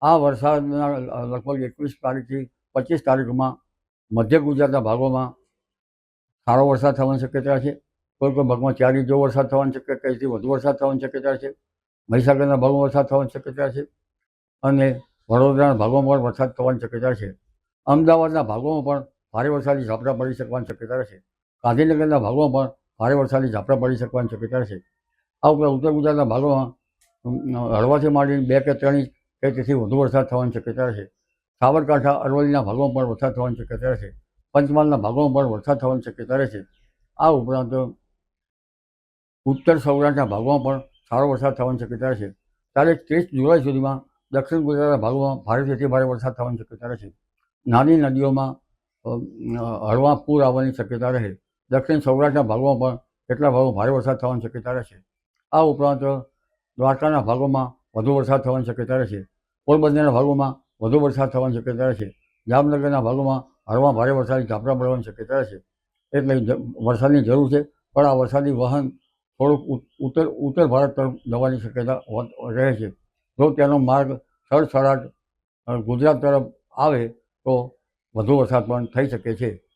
આ વરસાદના લગભગ 21 તારીખથી 25 તારીખમાં મધ્ય ગુજરાતના ભાગોમાં સારો વરસાદ થવાની શક્યતા છે. કોઈ ભાગમાં 4 ઇંચ જેવો વરસાદ થવાની શક્યતા, એથી વધુ વરસાદ થવાની શક્યતા છે. મહીસાગરના ભાગોમાં વરસાદ થવાની શક્યતા છે અને વડોદરાના ભાગોમાં પણ વરસાદ થવાની શક્યતા છે. અમદાવાદના ભાગોમાં પણ ભારે વરસાદી ઝાપટા પડી શકવાની શક્યતા છે. ગાંધીનગરના ભાગોમાં પણ ભારે વરસાદી ઝાપટા પડી શકવાની શક્યતા છે. આ ઉપરાંત ઉત્તર ગુજરાતના ભાગોમાં હળવાથી માંડીને 2 કે 3 ઇંચ કે તેથી વધુ વરસાદ થવાની શક્યતા છે. સાબરકાંઠા, અરવલ્લીના ભાગોમાં પણ વરસાદ થવાની શક્યતા છે. પંચમહાલના ભાગોમાં પણ વરસાદ થવાની શક્યતા છે. આ ઉપરાંત ઉત્તર સૌરાષ્ટ્રના ભાગોમાં પણ સારો વરસાદ થવાની શક્યતા છે. તારીખ 30 જુલાઈ સુધીમાં દક્ષિણ ગુજરાતના ભાગોમાં ભારેથી અતિ ભારે વરસાદ થવાની શક્યતા છે. નાની નદીઓમાં હળવા પૂર આવવાની શક્યતા રહે. દક્ષિણ સૌરાષ્ટ્રના ભાગોમાં પણ કેટલાક ભાગો ભારે વરસાદ થવાની શક્યતા રહેશે. આ ઉપરાંત દ્વારકાના ભાગોમાં વધુ વરસાદ થવાની શક્યતા રહેશે. પોરબંદરના ભાગોમાં વધુ વરસાદ થવાની શક્યતા રહેશે. જામનગરના ભાગોમાં હળવા ભારે વરસાદી ઝાપટા પડવાની શક્યતા રહેશે. એટલે વરસાદની જરૂર છે, પણ આ વરસાદી વહન થોડુંક ઉત્તર ભારત તરફ જવાની શક્યતા રહે છે. જો તેનો માર્ગ સડસડાટ ગુજરાત તરફ આવે તો વધુ વરસાદ પણ થઈ શકે છે.